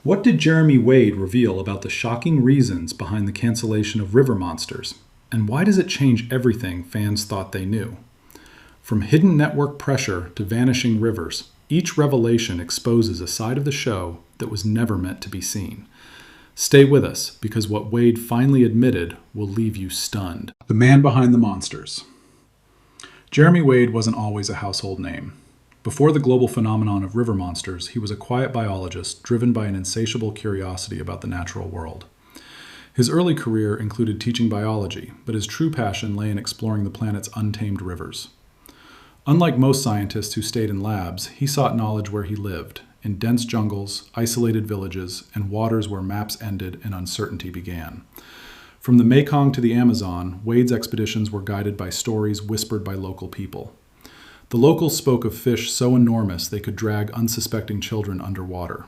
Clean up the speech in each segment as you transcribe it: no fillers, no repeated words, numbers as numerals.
What did Jeremy Wade reveal about the shocking reasons behind the cancellation of river monsters? And why does it change everything fans thought they knew? From hidden network pressure to vanishing rivers, each revelation exposes a side of the show that was never meant to be seen. Stay with us, because what Wade finally admitted will leave you stunned. The man behind the monsters. Jeremy Wade wasn't always a household name. Before the global phenomenon of river monsters, he was a quiet biologist driven by an insatiable curiosity about the natural world. His early career included teaching biology, but his true passion lay in exploring the planet's untamed rivers. Unlike most scientists who stayed in labs, he sought knowledge where he lived, in dense jungles, isolated villages, and waters where maps ended and uncertainty began. From the Mekong to the Amazon, Wade's expeditions were guided by stories whispered by local people. The locals spoke of fish so enormous they could drag unsuspecting children underwater.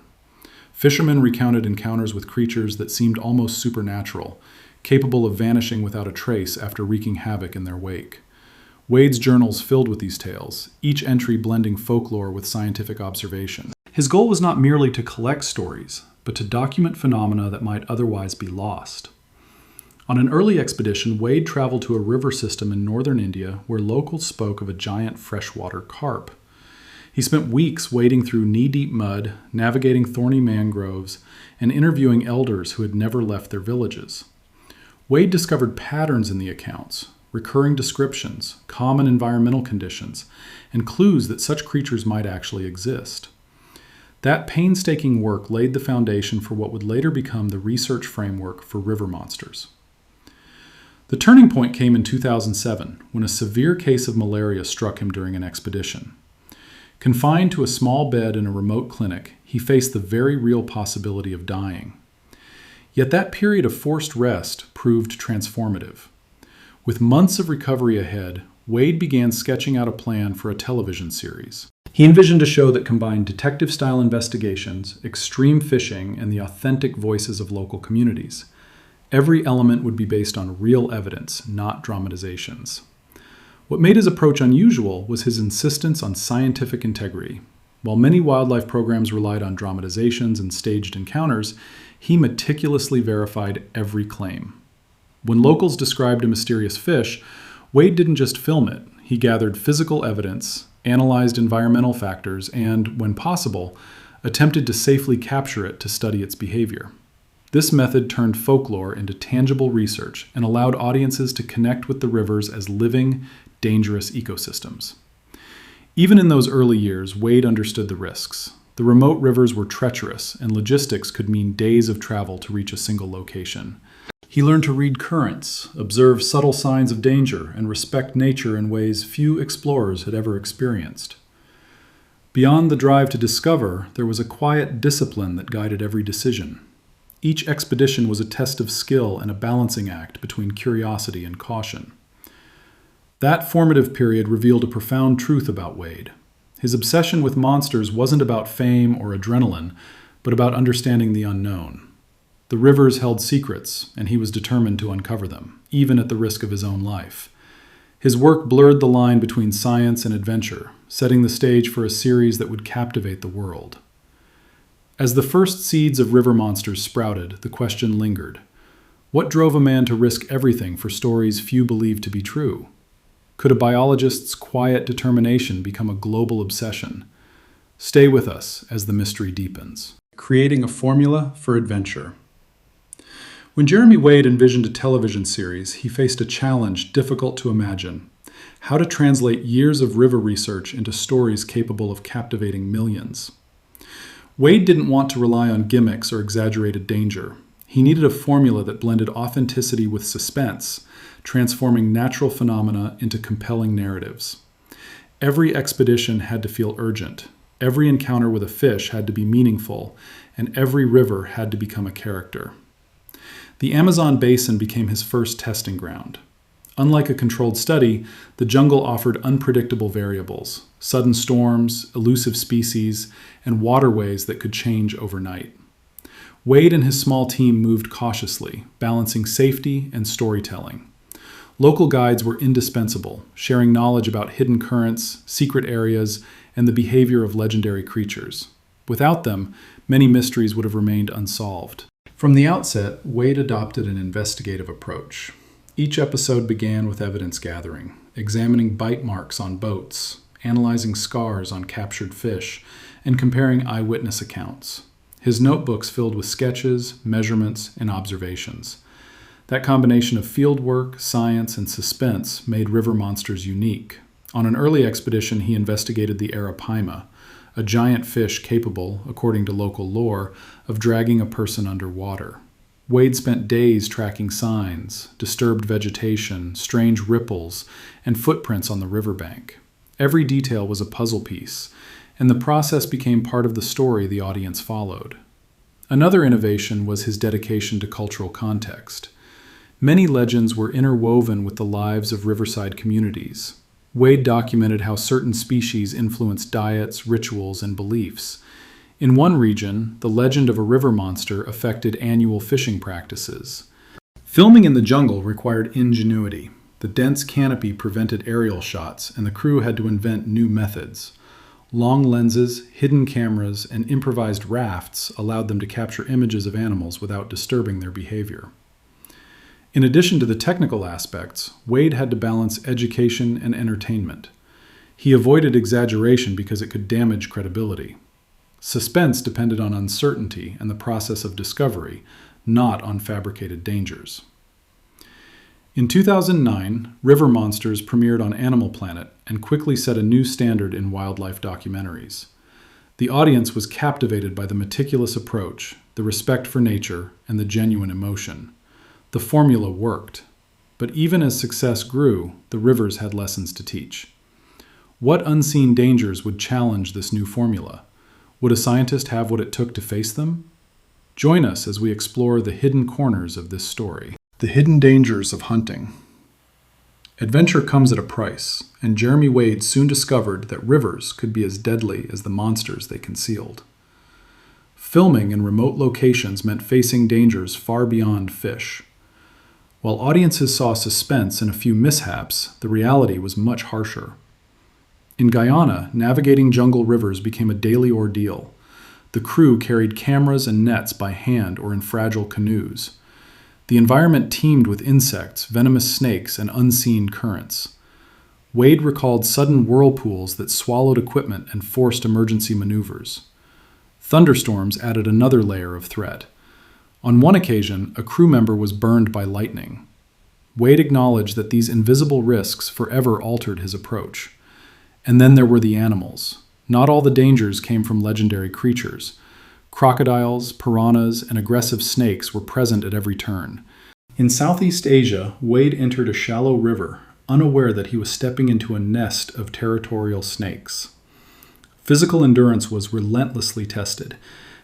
Fishermen recounted encounters with creatures that seemed almost supernatural, capable of vanishing without a trace after wreaking havoc in their wake. Wade's journals filled with these tales, each entry blending folklore with scientific observation. His goal was not merely to collect stories, but to document phenomena that might otherwise be lost. On an early expedition, Wade traveled to a river system in northern India where locals spoke of a giant freshwater carp. He spent weeks wading through knee-deep mud, navigating thorny mangroves, and interviewing elders who had never left their villages. Wade discovered patterns in the accounts, recurring descriptions, common environmental conditions, and clues that such creatures might actually exist. That painstaking work laid the foundation for what would later become the research framework for river monsters. The turning point came in 2007, when a severe case of malaria struck him during an expedition. Confined to a small bed in a remote clinic, he faced the very real possibility of dying. Yet that period of forced rest proved transformative. With months of recovery ahead, Wade began sketching out a plan for a television series. He envisioned a show that combined detective-style investigations, extreme fishing, and the authentic voices of local communities. Every element would be based on real evidence, not dramatizations. What made his approach unusual was his insistence on scientific integrity. While many wildlife programs relied on dramatizations and staged encounters, he meticulously verified every claim. When locals described a mysterious fish, Wade didn't just film it. He gathered physical evidence, analyzed environmental factors, and, when possible, attempted to safely capture it to study its behavior. This method turned folklore into tangible research and allowed audiences to connect with the rivers as living, dangerous ecosystems. Even in those early years, Wade understood the risks. The remote rivers were treacherous, and logistics could mean days of travel to reach a single location. He learned to read currents, observe subtle signs of danger, and respect nature in ways few explorers had ever experienced. Beyond the drive to discover, there was a quiet discipline that guided every decision. Each expedition was a test of skill and a balancing act between curiosity and caution. That formative period revealed a profound truth about Wade. His obsession with monsters wasn't about fame or adrenaline, but about understanding the unknown. The rivers held secrets, and he was determined to uncover them, even at the risk of his own life. His work blurred the line between science and adventure, setting the stage for a series that would captivate the world. As the first seeds of river monsters sprouted, the question lingered. What drove a man to risk everything for stories few believed to be true? Could a biologist's quiet determination become a global obsession? Stay with us as the mystery deepens. Creating a formula for adventure. When Jeremy Wade envisioned a television series, he faced a challenge difficult to imagine: how to translate years of river research into stories capable of captivating millions. Wade didn't want to rely on gimmicks or exaggerated danger. He needed a formula that blended authenticity with suspense, transforming natural phenomena into compelling narratives. Every expedition had to feel urgent. Every encounter with a fish had to be meaningful, and every river had to become a character. The Amazon basin became his first testing ground. Unlike a controlled study, the jungle offered unpredictable variables, sudden storms, elusive species, and waterways that could change overnight. Wade and his small team moved cautiously, balancing safety and storytelling. Local guides were indispensable, sharing knowledge about hidden currents, secret areas, and the behavior of legendary creatures. Without them, many mysteries would have remained unsolved. From the outset, Wade adopted an investigative approach. Each episode began with evidence gathering, examining bite marks on boats, analyzing scars on captured fish, and comparing eyewitness accounts. His notebooks filled with sketches, measurements, and observations. That combination of fieldwork, science, and suspense made river monsters unique. On an early expedition, he investigated the arapaima, a giant fish capable, according to local lore, of dragging a person underwater. Wade spent days tracking signs, disturbed vegetation, strange ripples, and footprints on the riverbank. Every detail was a puzzle piece, and the process became part of the story the audience followed. Another innovation was his dedication to cultural context. Many legends were interwoven with the lives of riverside communities. Wade documented how certain species influenced diets, rituals, and beliefs. In one region, the legend of a river monster affected annual fishing practices. Filming in the jungle required ingenuity. The dense canopy prevented aerial shots, and the crew had to invent new methods. Long lenses, hidden cameras, and improvised rafts allowed them to capture images of animals without disturbing their behavior. In addition to the technical aspects, Wade had to balance education and entertainment. He avoided exaggeration because it could damage credibility. Suspense depended on uncertainty and the process of discovery, not on fabricated dangers. In 2009, River Monsters premiered on Animal Planet and quickly set a new standard in wildlife documentaries. The audience was captivated by the meticulous approach, the respect for nature, and the genuine emotion. The formula worked, but even as success grew, the rivers had lessons to teach. What unseen dangers would challenge this new formula? Would a scientist have what it took to face them? Join us as we explore the hidden corners of this story. The hidden dangers of hunting. Adventure comes at a price, and Jeremy Wade soon discovered that rivers could be as deadly as the monsters they concealed. Filming in remote locations meant facing dangers far beyond fish. While audiences saw suspense and a few mishaps, the reality was much harsher. In Guyana, navigating jungle rivers became a daily ordeal. The crew carried cameras and nets by hand or in fragile canoes. The environment teemed with insects, venomous snakes, and unseen currents. Wade recalled sudden whirlpools that swallowed equipment and forced emergency maneuvers. Thunderstorms added another layer of threat. On one occasion, a crew member was burned by lightning. Wade acknowledged that these invisible risks forever altered his approach. And then there were the animals. Not all the dangers came from legendary creatures. Crocodiles, piranhas, and aggressive snakes were present at every turn. In Southeast Asia, Wade entered a shallow river, unaware that he was stepping into a nest of territorial snakes. Physical endurance was relentlessly tested.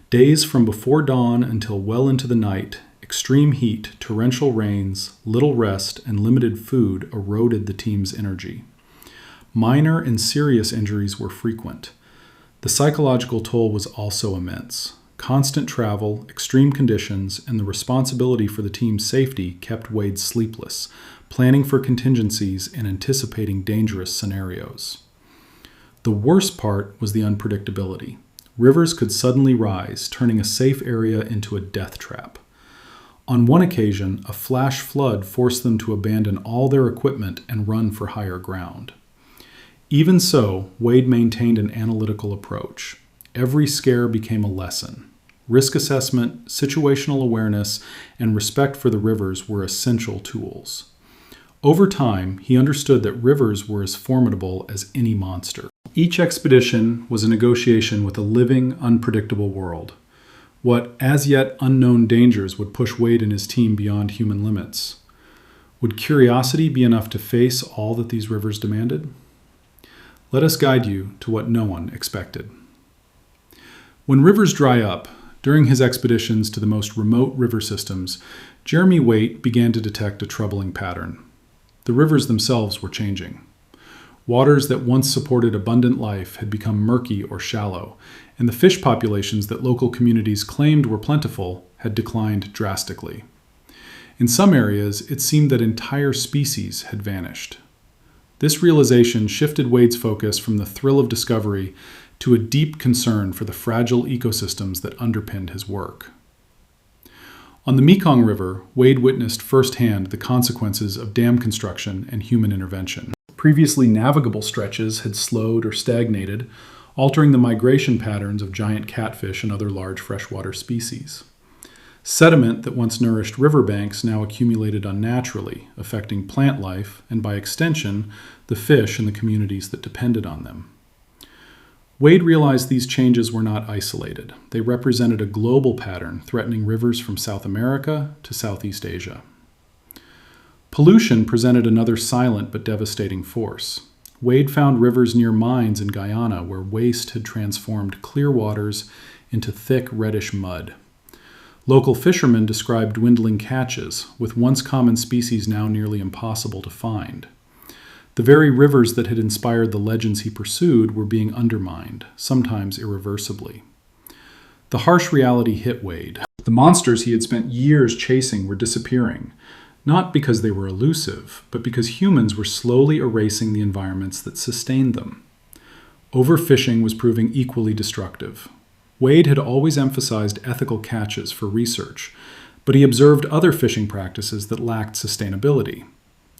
Days from before dawn until well into the night, extreme heat, torrential rains, little rest, and limited food eroded the team's energy. Minor and serious injuries were frequent. The psychological toll was also immense. Constant travel, extreme conditions, and the responsibility for the team's safety kept Wade sleepless, planning for contingencies and anticipating dangerous scenarios. The worst part was the unpredictability. Rivers could suddenly rise, turning a safe area into a death trap. On one occasion, a flash flood forced them to abandon all their equipment and run for higher ground. Even so, Wade maintained an analytical approach. Every scare became a lesson. Risk assessment, situational awareness, and respect for the rivers were essential tools. Over time, he understood that rivers were as formidable as any monster. Each expedition was a negotiation with a living, unpredictable world. What as yet unknown dangers would push Wade and his team beyond human limits? Would curiosity be enough to face all that these rivers demanded? Let us guide you to what no one expected. When rivers dry up, during his expeditions to the most remote river systems, Jeremy Wade began to detect a troubling pattern. The rivers themselves were changing. Waters that once supported abundant life had become murky or shallow, and the fish populations that local communities claimed were plentiful had declined drastically. In some areas, it seemed that entire species had vanished. This realization shifted Wade's focus from the thrill of discovery to a deep concern for the fragile ecosystems that underpinned his work. On the Mekong River, Wade witnessed firsthand the consequences of dam construction and human intervention. Previously navigable stretches had slowed or stagnated, altering the migration patterns of giant catfish and other large freshwater species. Sediment that once nourished riverbanks now accumulated unnaturally, affecting plant life and, by extension, the fish and the communities that depended on them. Wade realized these changes were not isolated. They represented a global pattern threatening rivers from South America to Southeast Asia. Pollution presented another silent but devastating force. Wade found rivers near mines in Guyana where waste had transformed clear waters into thick, reddish mud. Local fishermen described dwindling catches, with once common species now nearly impossible to find. The very rivers that had inspired the legends he pursued were being undermined, sometimes irreversibly. The harsh reality hit Wade. The monsters he had spent years chasing were disappearing, not because they were elusive, but because humans were slowly erasing the environments that sustained them. Overfishing was proving equally destructive. Wade had always emphasized ethical catches for research, but he observed other fishing practices that lacked sustainability.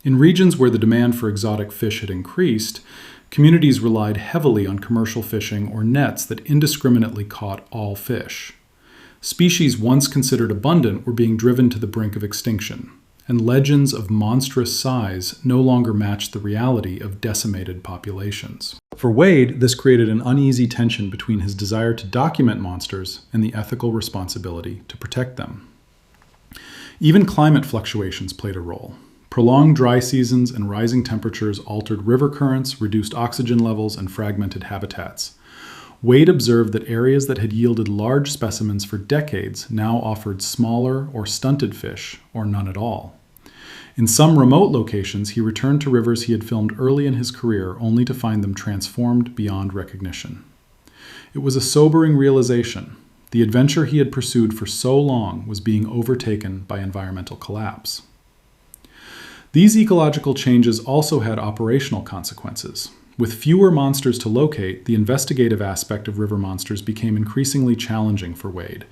In regions where the demand for exotic fish had increased, communities relied heavily on commercial fishing or nets that indiscriminately caught all fish. Species once considered abundant were being driven to the brink of extinction, and legends of monstrous size no longer matched the reality of decimated populations. For Wade, this created an uneasy tension between his desire to document monsters and the ethical responsibility to protect them. Even climate fluctuations played a role. Prolonged dry seasons and rising temperatures altered river currents, reduced oxygen levels, and fragmented habitats. Wade observed that areas that had yielded large specimens for decades now offered smaller or stunted fish, or none at all. In some remote locations, he returned to rivers he had filmed early in his career only to find them transformed beyond recognition. It was a sobering realization. The adventure he had pursued for so long was being overtaken by environmental collapse. These ecological changes also had operational consequences. With fewer monsters to locate, the investigative aspect of river monsters became increasingly challenging for Wade,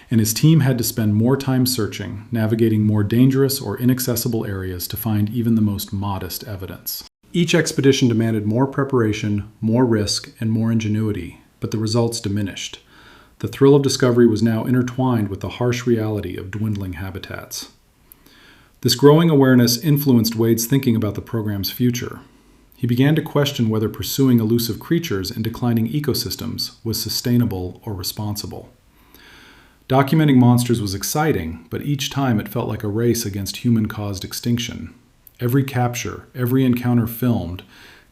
and his team had to spend more time searching, navigating more dangerous or inaccessible areas to find even the most modest evidence. Each expedition demanded more preparation, more risk, and more ingenuity, but the results diminished. The thrill of discovery was now intertwined with the harsh reality of dwindling habitats. This growing awareness influenced Wade's thinking about the program's future. He began to question whether pursuing elusive creatures in declining ecosystems was sustainable or responsible. Documenting monsters was exciting, but each time it felt like a race against human-caused extinction. Every capture, every encounter filmed,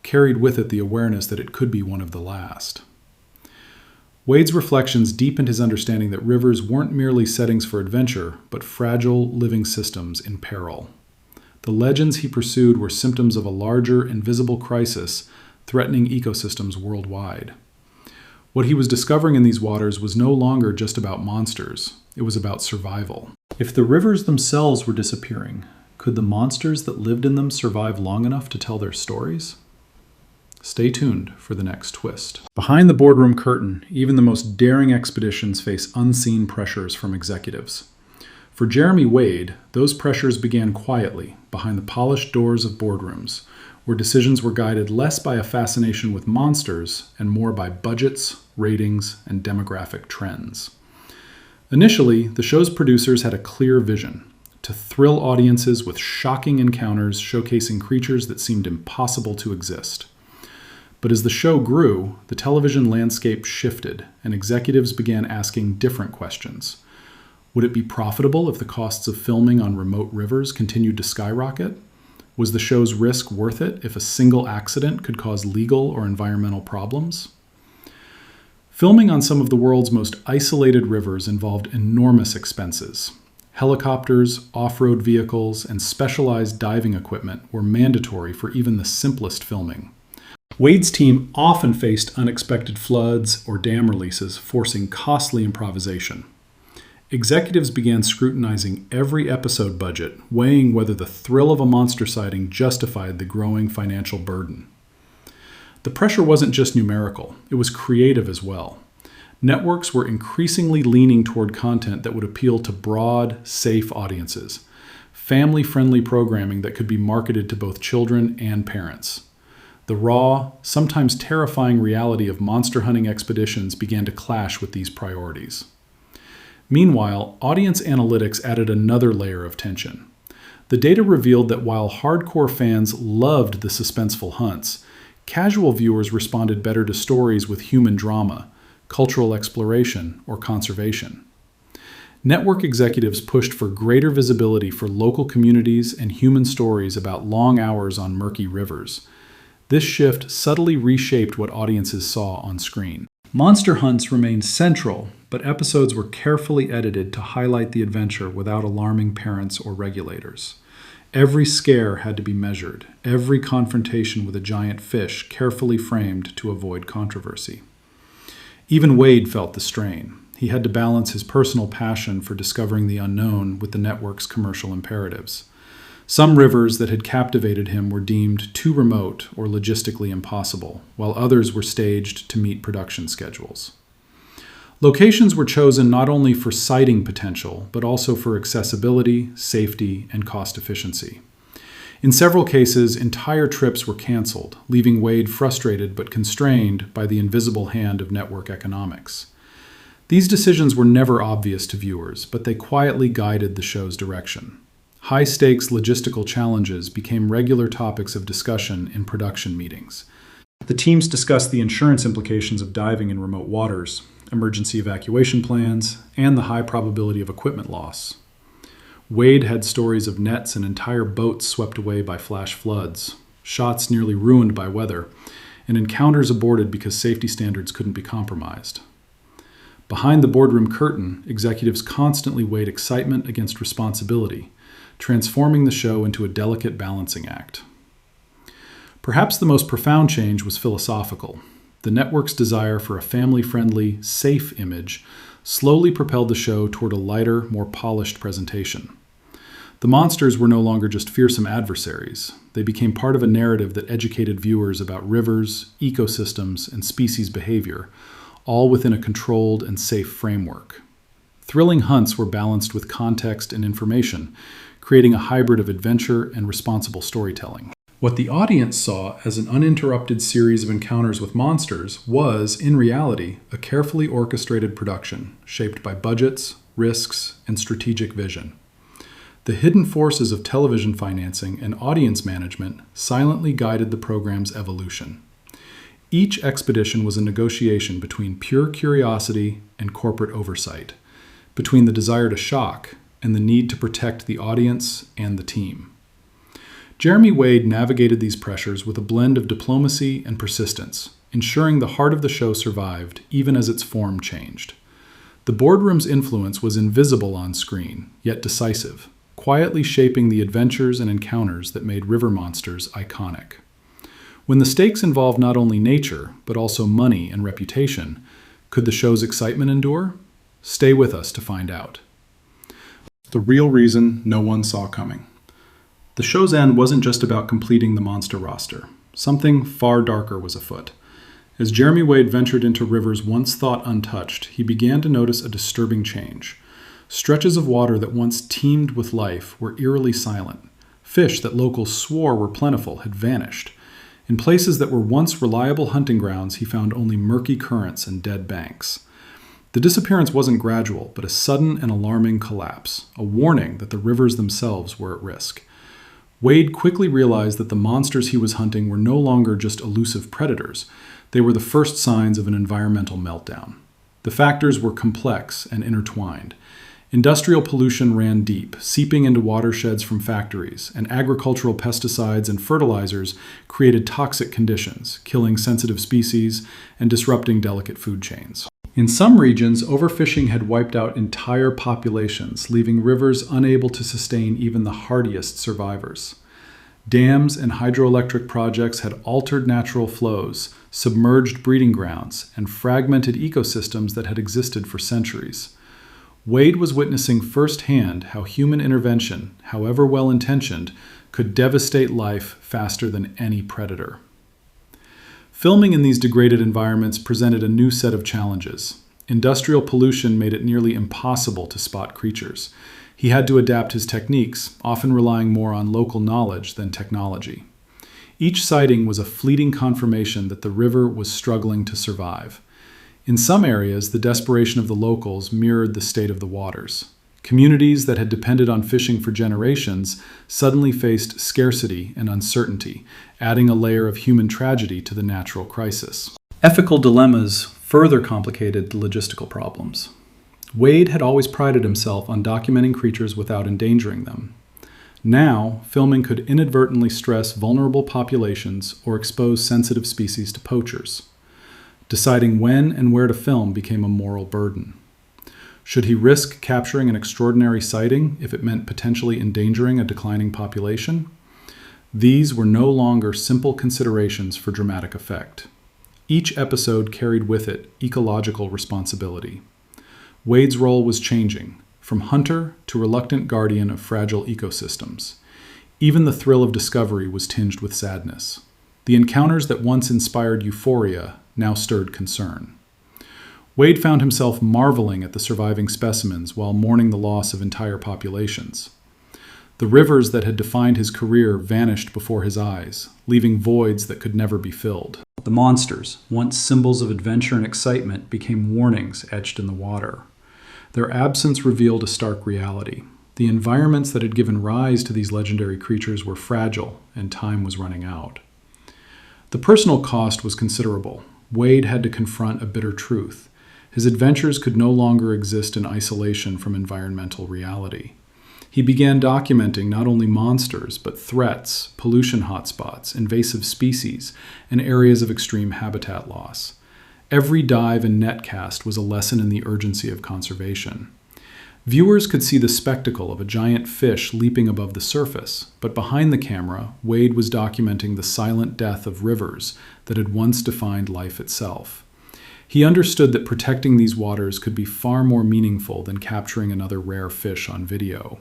carried with it the awareness that it could be one of the last. Wade's reflections deepened his understanding that rivers weren't merely settings for adventure, but fragile, living systems in peril. The legends he pursued were symptoms of a larger, invisible crisis threatening ecosystems worldwide. What he was discovering in these waters was no longer just about monsters. It was about survival. If the rivers themselves were disappearing, could the monsters that lived in them survive long enough to tell their stories? Stay tuned for the next twist. Behind the boardroom curtain, even the most daring expeditions face unseen pressures from executives. For Jeremy Wade, those pressures began quietly, behind the polished doors of boardrooms, where decisions were guided less by a fascination with monsters and more by budgets, ratings, and demographic trends. Initially, the show's producers had a clear vision: to thrill audiences with shocking encounters showcasing creatures that seemed impossible to exist. But as the show grew, the television landscape shifted, and executives began asking different questions. Would it be profitable if the costs of filming on remote rivers continued to skyrocket? Was the show's risk worth it if a single accident could cause legal or environmental problems? Filming on some of the world's most isolated rivers involved enormous expenses. Helicopters, off-road vehicles, and specialized diving equipment were mandatory for even the simplest filming. Wade's team often faced unexpected floods or dam releases, forcing costly improvisation. Executives began scrutinizing every episode budget, weighing whether the thrill of a monster sighting justified the growing financial burden. The pressure wasn't just numerical, it was creative as well. Networks were increasingly leaning toward content that would appeal to broad, safe audiences, family-friendly programming that could be marketed to both children and parents. The raw, sometimes terrifying reality of monster hunting expeditions began to clash with these priorities. Meanwhile, audience analytics added another layer of tension. The data revealed that while hardcore fans loved the suspenseful hunts, casual viewers responded better to stories with human drama, cultural exploration, or conservation. Network executives pushed for greater visibility for local communities and human stories about long hours on murky rivers. This shift subtly reshaped what audiences saw on screen. Monster hunts remained central, but episodes were carefully edited to highlight the adventure without alarming parents or regulators. Every scare had to be measured, every confrontation with a giant fish carefully framed to avoid controversy. Even Wade felt the strain. He had to balance his personal passion for discovering the unknown with the network's commercial imperatives. Some rivers that had captivated him were deemed too remote or logistically impossible, while others were staged to meet production schedules. Locations were chosen not only for sighting potential, but also for accessibility, safety, and cost efficiency. In several cases, entire trips were canceled, leaving Wade frustrated but constrained by the invisible hand of network economics. These decisions were never obvious to viewers, but they quietly guided the show's direction. High-stakes logistical challenges became regular topics of discussion in production meetings. The teams discussed the insurance implications of diving in remote waters, emergency evacuation plans, and the high probability of equipment loss. Wade had stories of nets and entire boats swept away by flash floods, shots nearly ruined by weather, and encounters aborted because safety standards couldn't be compromised. Behind the boardroom curtain, executives constantly weighed excitement against responsibility, transforming the show into a delicate balancing act. Perhaps the most profound change was philosophical. The network's desire for a family-friendly, safe image slowly propelled the show toward a lighter, more polished presentation. The monsters were no longer just fearsome adversaries. They became part of a narrative that educated viewers about rivers, ecosystems, and species behavior, all within a controlled and safe framework. Thrilling hunts were balanced with context and information, creating a hybrid of adventure and responsible storytelling. What the audience saw as an uninterrupted series of encounters with monsters was, in reality, a carefully orchestrated production, shaped by budgets, risks, and strategic vision. The hidden forces of television financing and audience management silently guided the program's evolution. Each expedition was a negotiation between pure curiosity and corporate oversight, between the desire to shock and the need to protect the audience and the team. Jeremy Wade navigated these pressures with a blend of diplomacy and persistence, ensuring the heart of the show survived even as its form changed. The boardroom's influence was invisible on screen, yet decisive, quietly shaping the adventures and encounters that made river monsters iconic. When the stakes involved not only nature, but also money and reputation, could the show's excitement endure? Stay with us to find out. The real reason no one saw coming. The show's end wasn't just about completing the monster roster. Something far darker was afoot. As Jeremy Wade ventured into rivers once thought untouched, he began to notice a disturbing change. Stretches of water that once teemed with life were eerily silent. Fish that locals swore were plentiful had vanished. In places that were once reliable hunting grounds, he found only murky currents and dead banks. The disappearance wasn't gradual, but a sudden and alarming collapse, a warning that the rivers themselves were at risk. Wade quickly realized that the monsters he was hunting were no longer just elusive predators. They were the first signs of an environmental meltdown. The factors were complex and intertwined. Industrial pollution ran deep, seeping into watersheds from factories, and agricultural pesticides and fertilizers created toxic conditions, killing sensitive species and disrupting delicate food chains. In some regions, overfishing had wiped out entire populations, leaving rivers unable to sustain even the hardiest survivors. Dams and hydroelectric projects had altered natural flows, submerged breeding grounds, and fragmented ecosystems that had existed for centuries. Wade was witnessing firsthand how human intervention, however well-intentioned, could devastate life faster than any predator. Filming in these degraded environments presented a new set of challenges. Industrial pollution made it nearly impossible to spot creatures. He had to adapt his techniques, often relying more on local knowledge than technology. Each sighting was a fleeting confirmation that the river was struggling to survive. In some areas, the desperation of the locals mirrored the state of the waters. Communities that had depended on fishing for generations suddenly faced scarcity and uncertainty, adding a layer of human tragedy to the natural crisis. Ethical dilemmas further complicated the logistical problems. Wade had always prided himself on documenting creatures without endangering them. Now, filming could inadvertently stress vulnerable populations or expose sensitive species to poachers. Deciding when and where to film became a moral burden. Should he risk capturing an extraordinary sighting if it meant potentially endangering a declining population? These were no longer simple considerations for dramatic effect. Each episode carried with it ecological responsibility. Wade's role was changing, from hunter to reluctant guardian of fragile ecosystems. Even the thrill of discovery was tinged with sadness. The encounters that once inspired euphoria now stirred concern. Wade found himself marveling at the surviving specimens while mourning the loss of entire populations. The rivers that had defined his career vanished before his eyes, leaving voids that could never be filled. The monsters, once symbols of adventure and excitement, became warnings etched in the water. Their absence revealed a stark reality. The environments that had given rise to these legendary creatures were fragile, and time was running out. The personal cost was considerable. Wade had to confront a bitter truth. His adventures could no longer exist in isolation from environmental reality. He began documenting not only monsters, but threats, pollution hotspots, invasive species, and areas of extreme habitat loss. Every dive and net cast was a lesson in the urgency of conservation. Viewers could see the spectacle of a giant fish leaping above the surface, but behind the camera, Wade was documenting the silent death of rivers that had once defined life itself. He understood that protecting these waters could be far more meaningful than capturing another rare fish on video.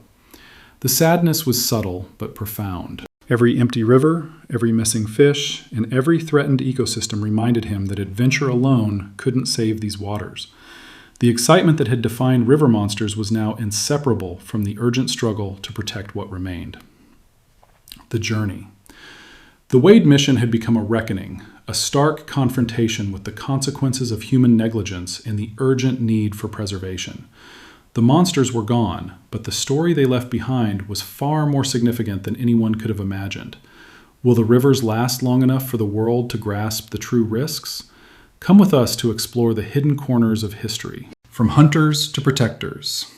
The sadness was subtle but profound. Every empty river, every missing fish, and every threatened ecosystem reminded him that adventure alone couldn't save these waters. The excitement that had defined river monsters was now inseparable from the urgent struggle to protect what remained. The journey. The Wade mission had become a reckoning, a stark confrontation with the consequences of human negligence and the urgent need for preservation. The monsters were gone, but the story they left behind was far more significant than anyone could have imagined. Will the rivers last long enough for the world to grasp the true risks? Come with us to explore the hidden corners of history. From hunters to protectors.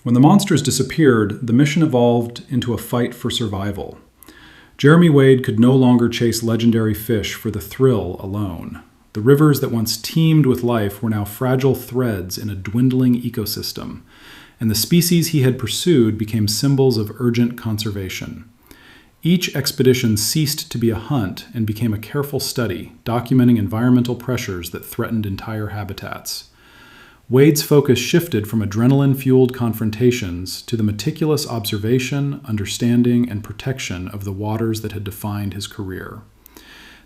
When the monsters disappeared, the mission evolved into a fight for survival. Jeremy Wade could no longer chase legendary fish for the thrill alone. The rivers that once teemed with life were now fragile threads in a dwindling ecosystem, and the species he had pursued became symbols of urgent conservation. Each expedition ceased to be a hunt and became a careful study, documenting environmental pressures that threatened entire habitats. Wade's focus shifted from adrenaline-fueled confrontations to the meticulous observation, understanding, and protection of the waters that had defined his career.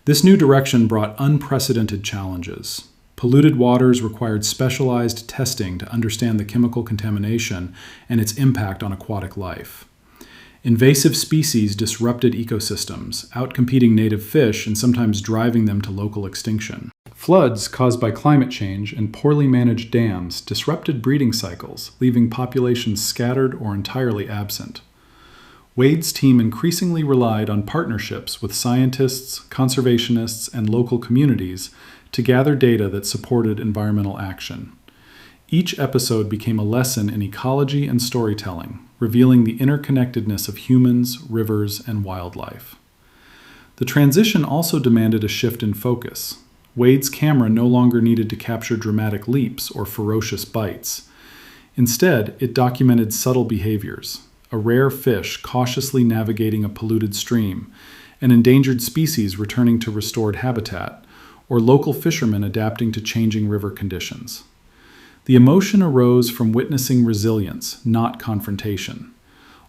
This new direction brought unprecedented challenges. Polluted waters required specialized testing to understand the chemical contamination and its impact on aquatic life. Invasive species disrupted ecosystems, outcompeting native fish and sometimes driving them to local extinction. Floods caused by climate change and poorly managed dams disrupted breeding cycles, leaving populations scattered or entirely absent. Wade's team increasingly relied on partnerships with scientists, conservationists, and local communities to gather data that supported environmental action. Each episode became a lesson in ecology and storytelling, revealing the interconnectedness of humans, rivers, and wildlife. The transition also demanded a shift in focus. Wade's camera no longer needed to capture dramatic leaps or ferocious bites. Instead, it documented subtle behaviors. A rare fish cautiously navigating a polluted stream, an endangered species returning to restored habitat, or local fishermen adapting to changing river conditions. The emotion arose from witnessing resilience, not confrontation.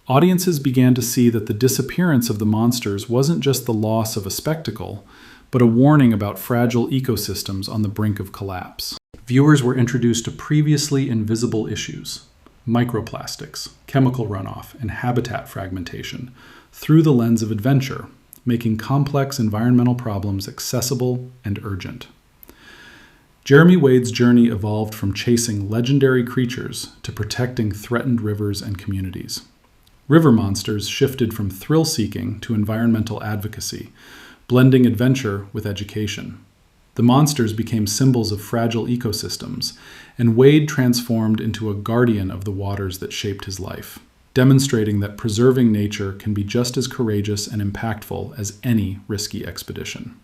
Audiences began to see that the disappearance of the monsters wasn't just the loss of a spectacle, but a warning about fragile ecosystems on the brink of collapse. Viewers were introduced to previously invisible issues, microplastics, chemical runoff, and habitat fragmentation, through the lens of adventure, making complex environmental problems accessible and urgent. Jeremy Wade's journey evolved from chasing legendary creatures to protecting threatened rivers and communities. River monsters shifted from thrill-seeking to environmental advocacy, blending adventure with education. The monsters became symbols of fragile ecosystems, and Wade transformed into a guardian of the waters that shaped his life, demonstrating that preserving nature can be just as courageous and impactful as any risky expedition.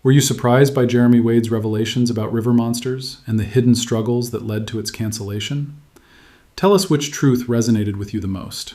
Were you surprised by Jeremy Wade's revelations about river monsters and the hidden struggles that led to its cancellation? Tell us which truth resonated with you the most.